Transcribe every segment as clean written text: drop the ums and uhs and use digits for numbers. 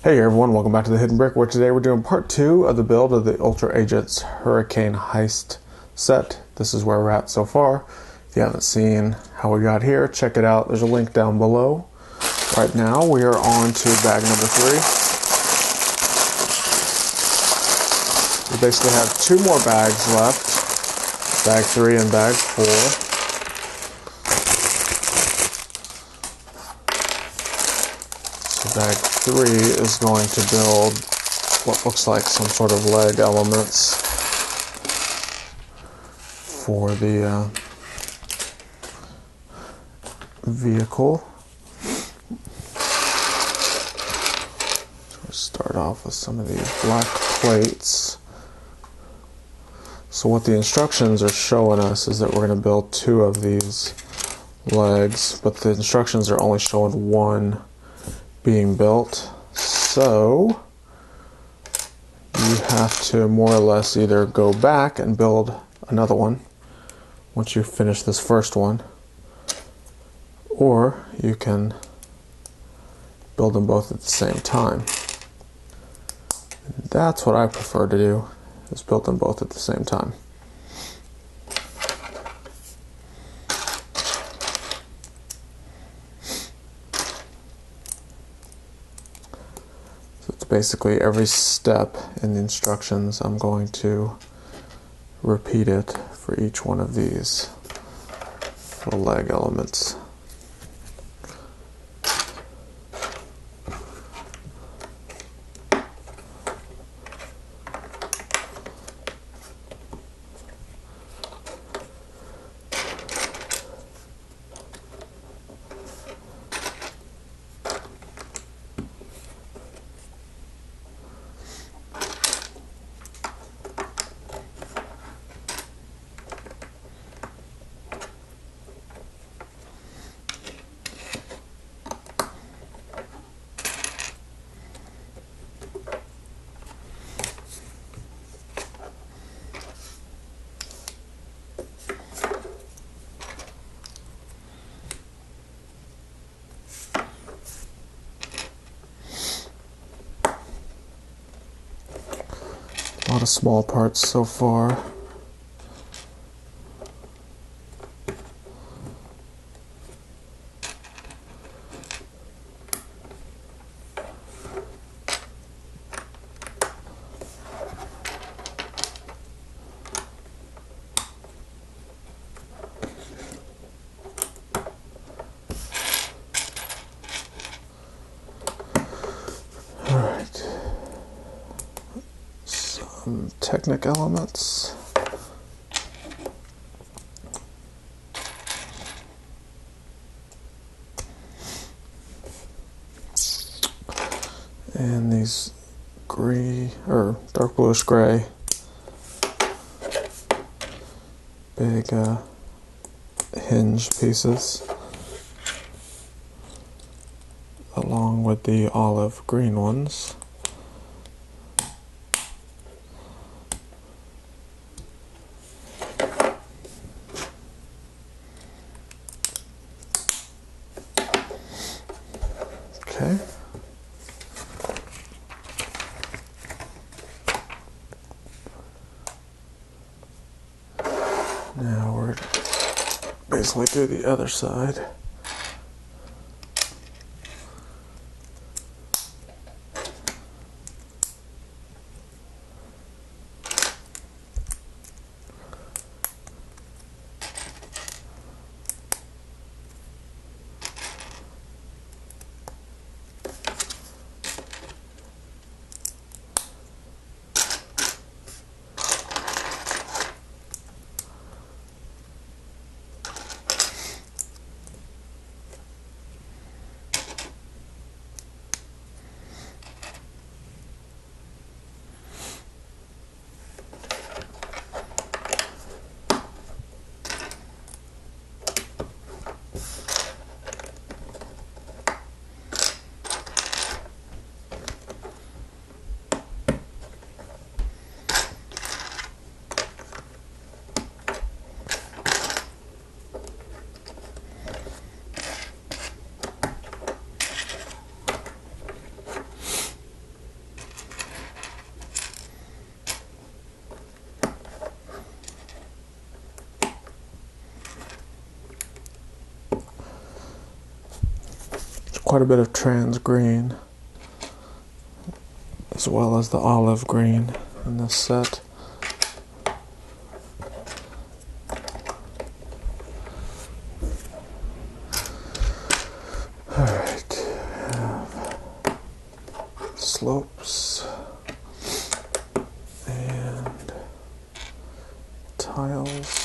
Hey everyone, welcome back to the Hidden Brick, where today we're doing part 2 of the build of the Ultra Agents Hurricane Heist set. This is where we're at so far. If you haven't seen how we got here, check it out. There's a link down below. Right now we are on to bag number 3. We basically have 2 more bags left. Bag 3 and bag 4. Bag 3 is going to build what looks like some sort of leg elements for the vehicle. So we'll start off with some of these black plates. So what the instructions are showing us is that we're going to build 2 of these legs, but the instructions are only showing 1 being built, so you have to more or less either go back and build another one once you finish this first one, or you can build them both at the same time. That's what I prefer to do, is build them both at the same time. Basically every step in the instructions, I'm going to repeat it for each one of these little leg elements. A lot of small parts so far. All right. Some Technic elements. And these gray or dark bluish gray big hinge pieces, along with the olive green ones. Okay. Now we're basically do the other side. quite a bit of trans green, as well as the olive green in this set. Alright, have slopes and tiles.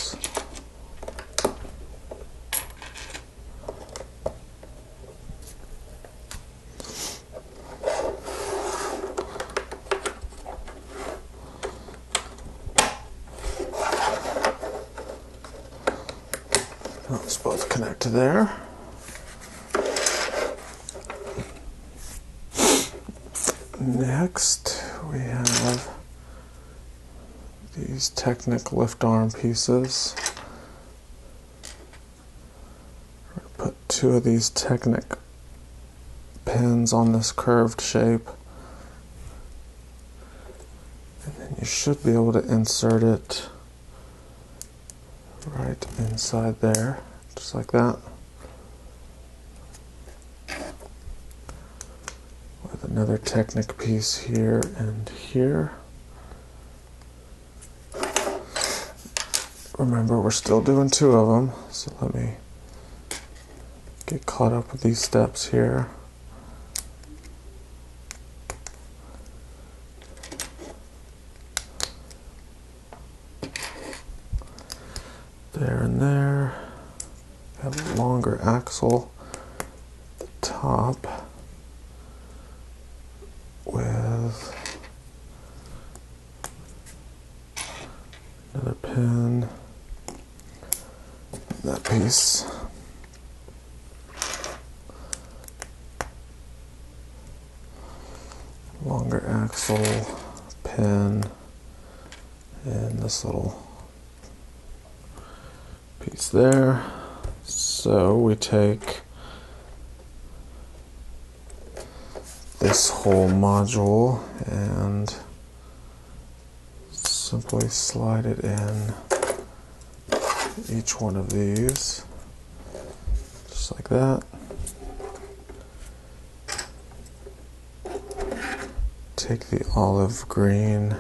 Let's both connect to there. Next, we have these Technic lift arm pieces. We're going to put 2 of these Technic pins on this curved shape. And then you should be able to insert it right inside there, just like that. With another Technic piece here and here. Remember, we're still doing 2 of them, so let me get caught up with these steps here. There and there. Have a longer axle at the top with another pin. That piece. Longer axle, pin, and this little piece there. So we take this whole module and simply slide it in each one of these, just like that. Take the olive green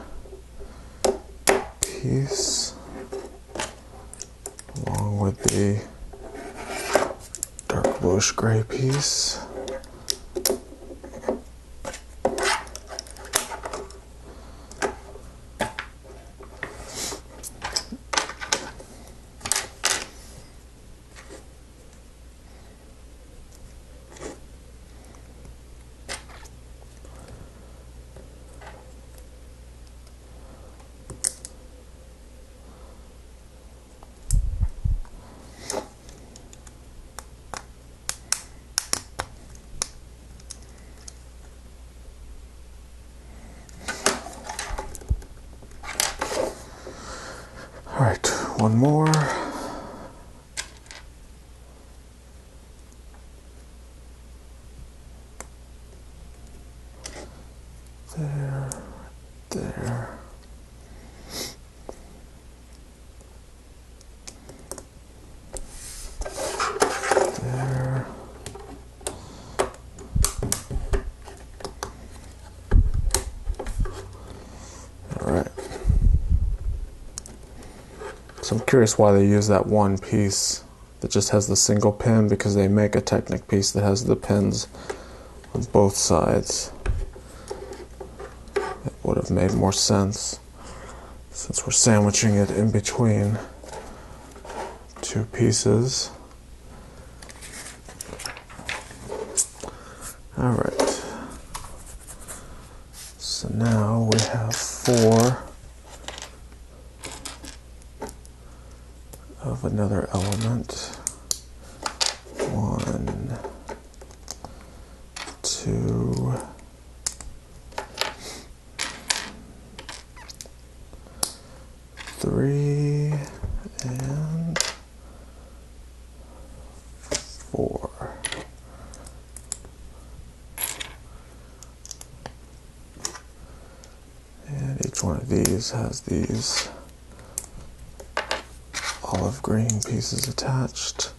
piece along with the dark bluish gray piece. All right, one more. There, there. There. All right. So I'm curious why they use that one piece that just has the single pin, because they make a Technic piece that has the pins on both sides. It would have made more sense since we're sandwiching it in between 2 pieces. All right. So now we have 4 of another element. 1, 2, 3, and 4. And each one of these has these olive green pieces attached.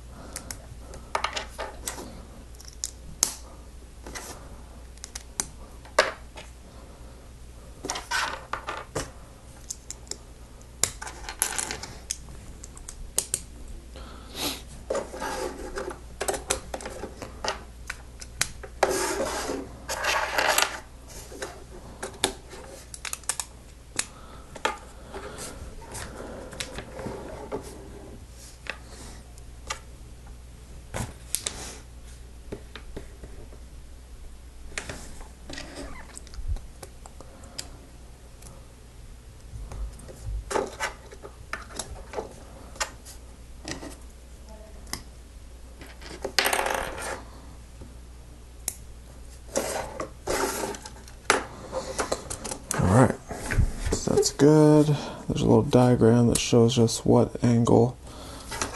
good. There's a little diagram that shows us what angle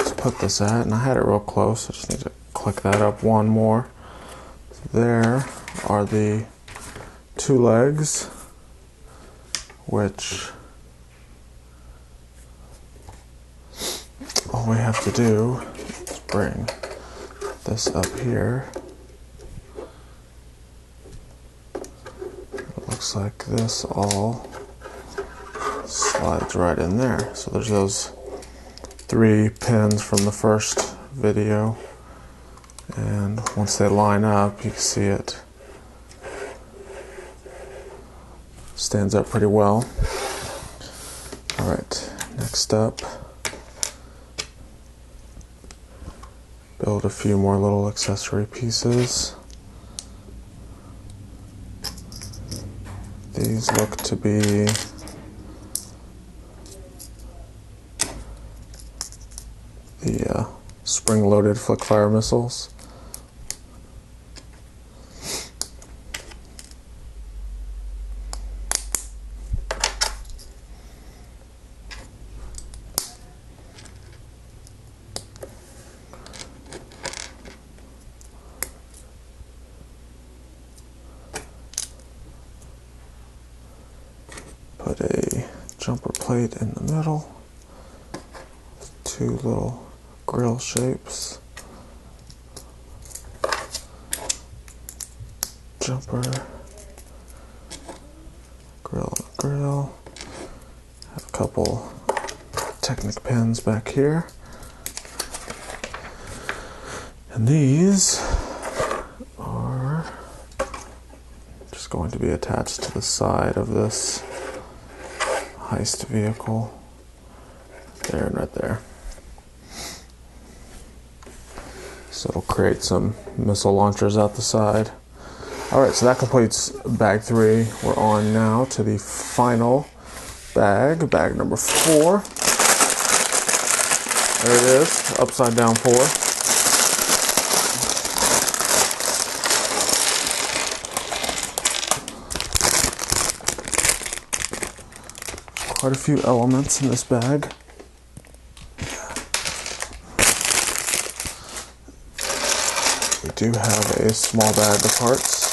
to put this at, and I had it real close. I just need to click that up one more. So there are the two legs, which all we have to do is bring this up here. It looks like this all slides right in there. So there's those 3 pins from the first video, and once they line up, you can see it stands up pretty well. Alright, next up, build a few more little accessory pieces. These look to be the spring-loaded flick-fire missiles. Put a jumper plate in the middle, 2 little grill shapes, jumper, grill, and grill. Have a couple Technic pins back here, and these are just going to be attached to the side of this Heist vehicle, there and right there. So it'll create some missile launchers out the side. Alright, so that completes bag 3. We're on now to the final bag, bag number 4. There it is, upside down 4. Quite a few elements in this bag. We do have a small bag of parts.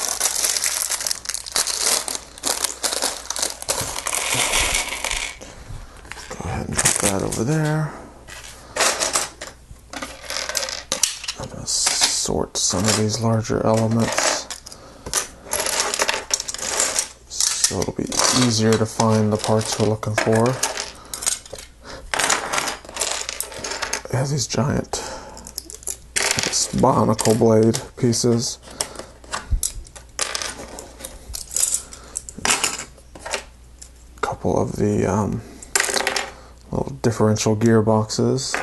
Go ahead and put that over there. I'm going to sort some of these larger elements so it'll be easier to find the parts we're looking for. It has these giant, I guess, bionicle blade pieces. A couple of the little differential gearboxes.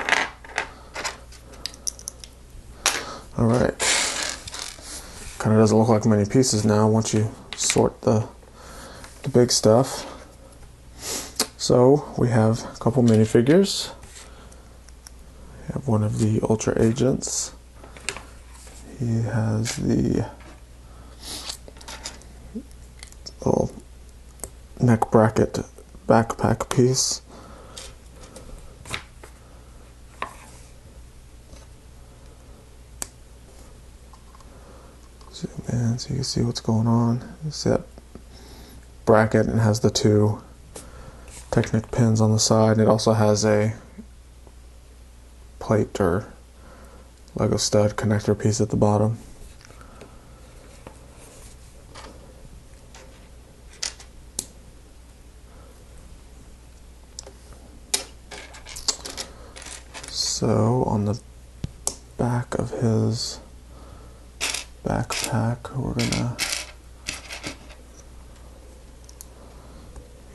Alright. Kind of doesn't look like many pieces now once you sort the big stuff. So we have a couple minifigures. We have one of the Ultra Agents. He has the little neck bracket backpack piece. Zoom in so you can see what's going on. You see that bracket, and it has the 2 Technic pins on the side, and it also has a plate or Lego stud connector piece at the bottom. So on the back of his backpack, we're gonna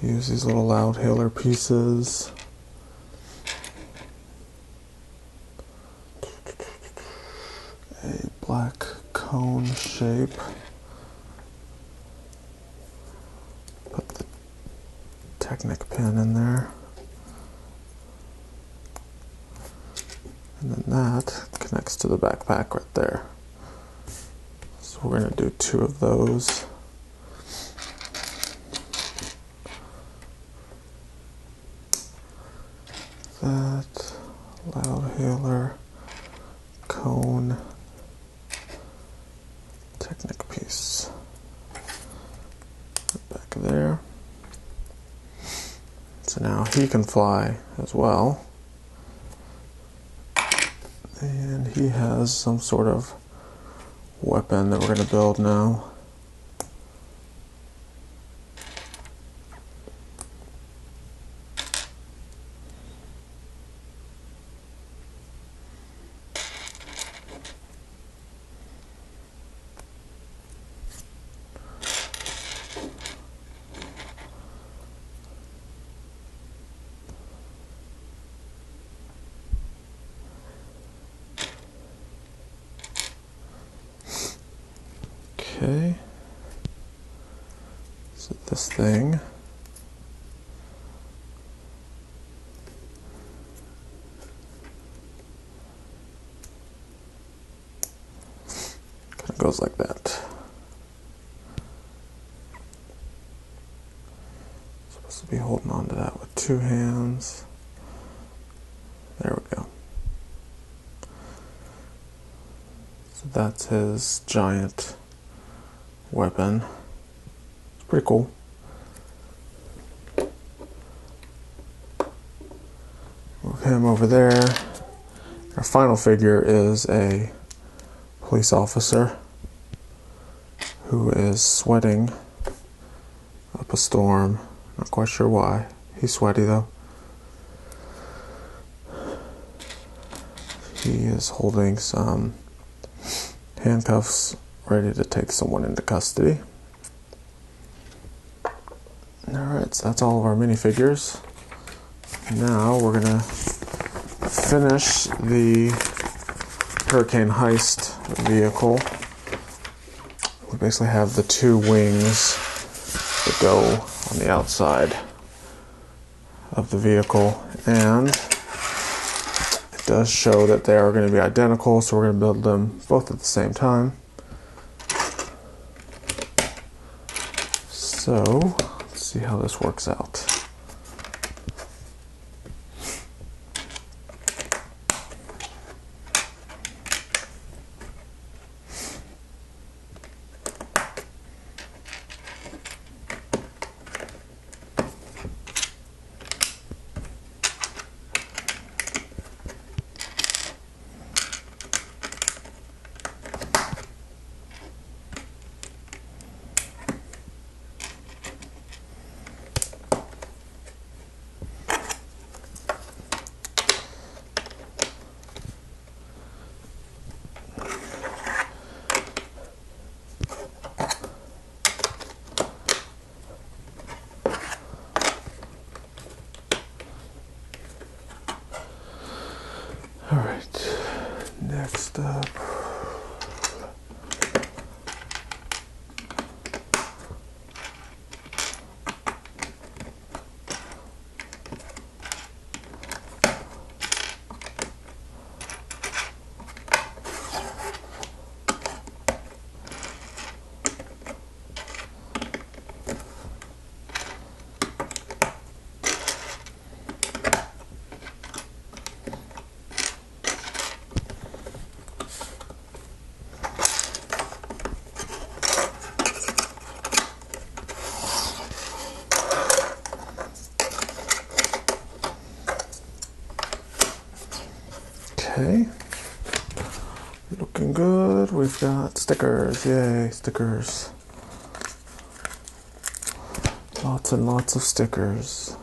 use these little loud hailer pieces. A black cone shape. Put the Technic pin in there. And then that connects to the backpack right there. So we're going to do 2 of those. Taylor cone Technic piece. Back there. So now he can fly as well. And he has some sort of weapon that we're going to build now. Okay, so this thing kind of goes like that. Supposed to be holding on to that with two hands. There we go. So that's his giant weapon. It's pretty cool. Move him over there. Our final figure is a police officer who is sweating up a storm. Not quite sure why. He's sweaty though. He is holding some handcuffs, ready to take someone into custody. Alright, so that's all of our minifigures. Now we're going to finish the Hurricane Heist vehicle. We basically have the two wings that go on the outside of the vehicle, and it does show that they are going to be identical, so we're going to build them both at the same time. So, let's see how this works out. Alright, next up. Okay, looking good. We've got stickers, yay, stickers. Lots and lots of stickers.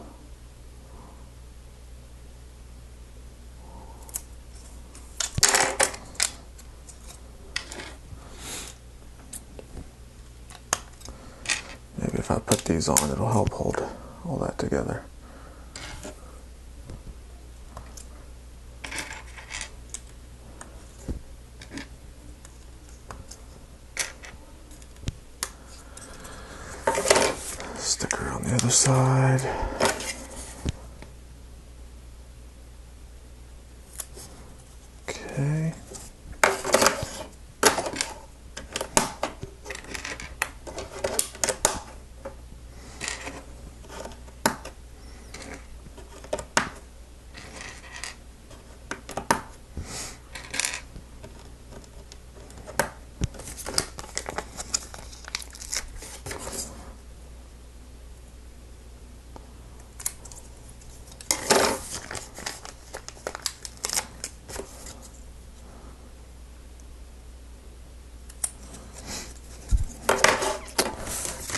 Maybe if I put these on, it'll help hold all that together. Sticker on the other side. Okay.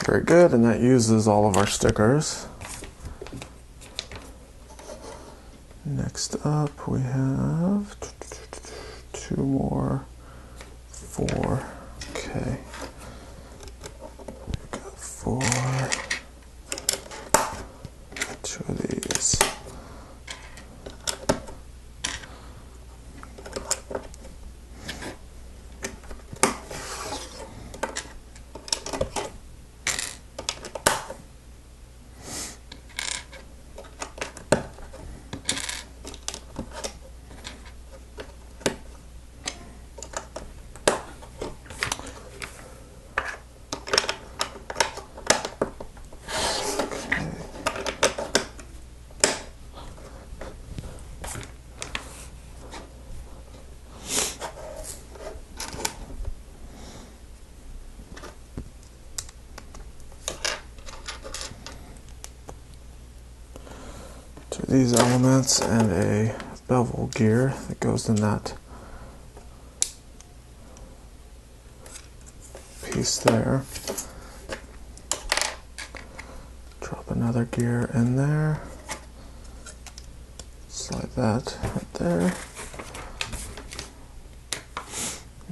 Very good, and that uses all of our stickers. Next up we have 2 more, 4. Okay. We've got 4. 2 of these. To these elements and a bevel gear that goes in that piece there. Drop another gear in there. Slide that right there.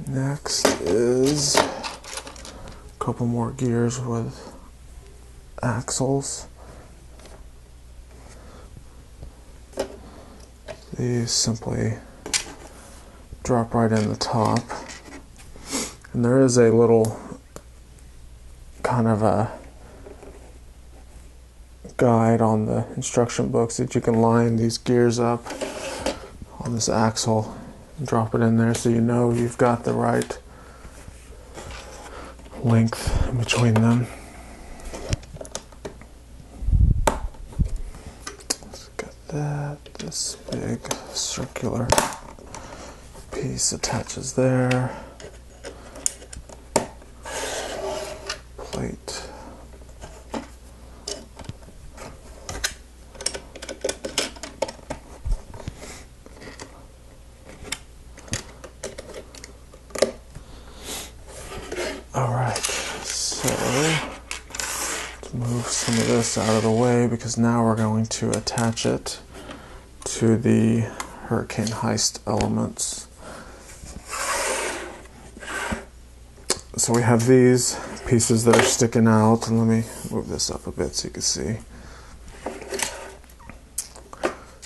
Next is a couple more gears with axles. These simply drop right in the top, and there is a little kind of a guide on the instruction books that you can line these gears up on this axle and drop it in there so you know you've got the right length in between them. Let's get that. This big circular piece attaches there. Plate. Alright, so let's move some of this out of the way because now we're going to attach it to the Hurricane Heist elements. So we have these pieces that are sticking out, and let me move this up a bit so you can see.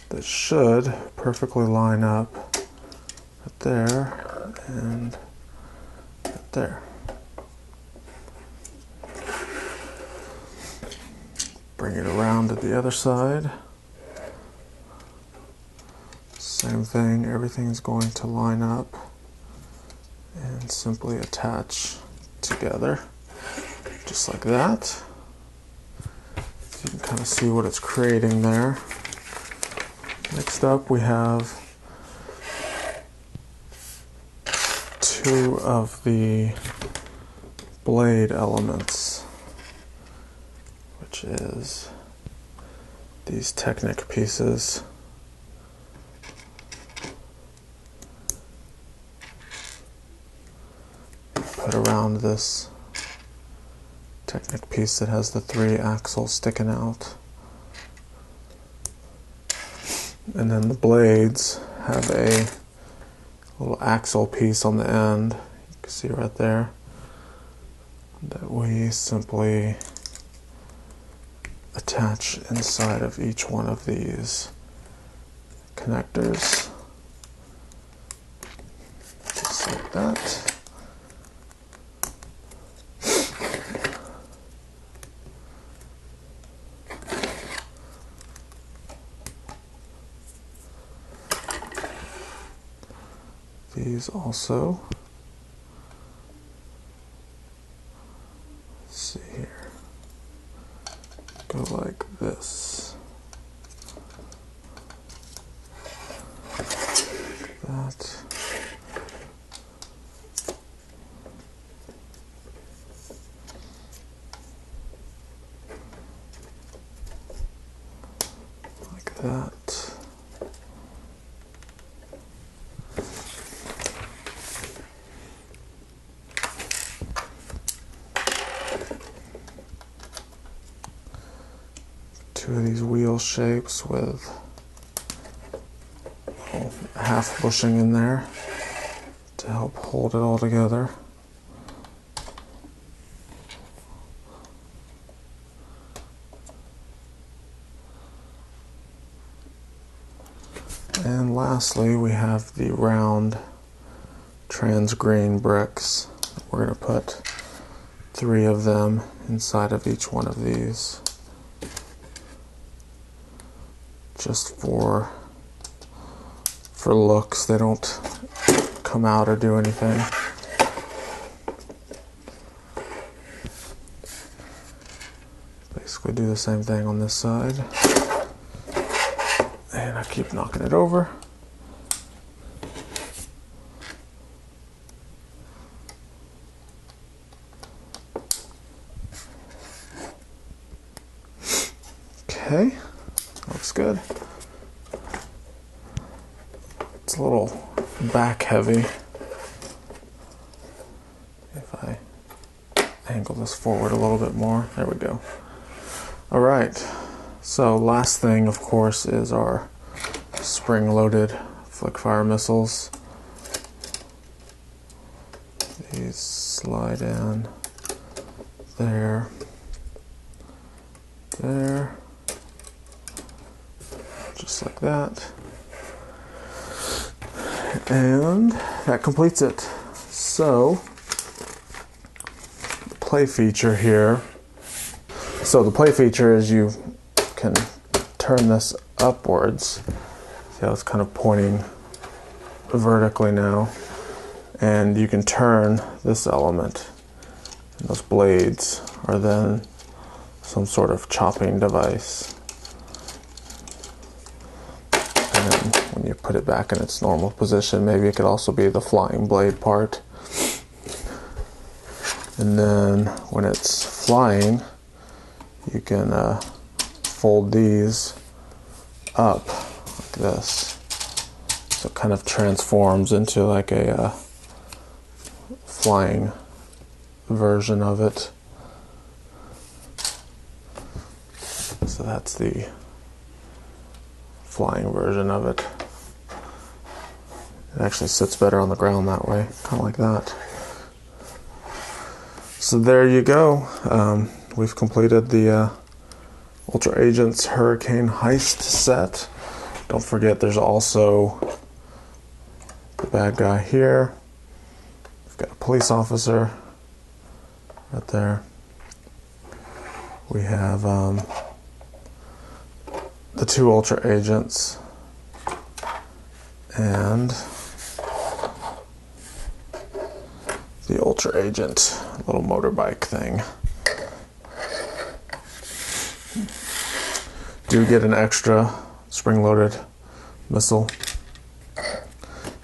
That should perfectly line up right there and right there. Bring it around to the other side. Same thing, everything's going to line up and simply attach together, just like that. So you can kind of see what it's creating there. Next up we have 2 of the blade elements, which is these Technic pieces. Put around this Technic piece that has the 3 axles sticking out. And then the blades have a little axle piece on the end, you can see right there, that we simply attach inside of each one of these connectors, just like that. These also, let's see here, go like this, like that, like that. two of these wheel shapes with half bushing in there to help hold it all together. And lastly, we have the round trans green bricks. We're going to put 3 of them inside of each one of these, just for looks. They don't come out or do anything. Basically do the same thing on this side. And I keep knocking it over. Okay, looks good. It's a little back heavy. If I angle this forward a little bit more, there we go. All right, so last thing, of course, is our spring-loaded flick fire missiles. These slide in there, there, just like that. And that completes it. So, the play feature here. So the play feature is you can turn this upwards. See how it's kind of pointing vertically now. And you can turn this element. And those blades are then some sort of chopping device. And then when you put it back in its normal position, maybe it could also be the flying blade part. And then when it's flying, you can fold these up like this. So it kind of transforms into like a flying version of it. So that's the flying version of it. It actually sits better on the ground that way, kind of like that. So there you go. We've completed the Ultra Agents Hurricane Heist set. Don't forget there's also the bad guy here. We've got a police officer right there. We have the 2 Ultra Agents and the Ultra Agent little motorbike thing. Do get an extra spring-loaded missile in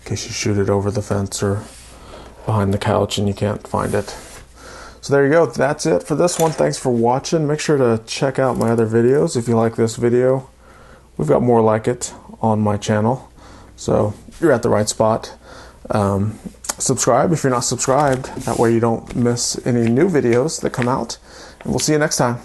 case you shoot it over the fence or behind the couch and you can't find it. So there you go. That's it for this one. Thanks for watching. Make sure to check out my other videos if you like this video. We've got more like it on my channel, so you're at the right spot. Subscribe if you're not subscribed. That way you don't miss any new videos that come out. And we'll see you next time.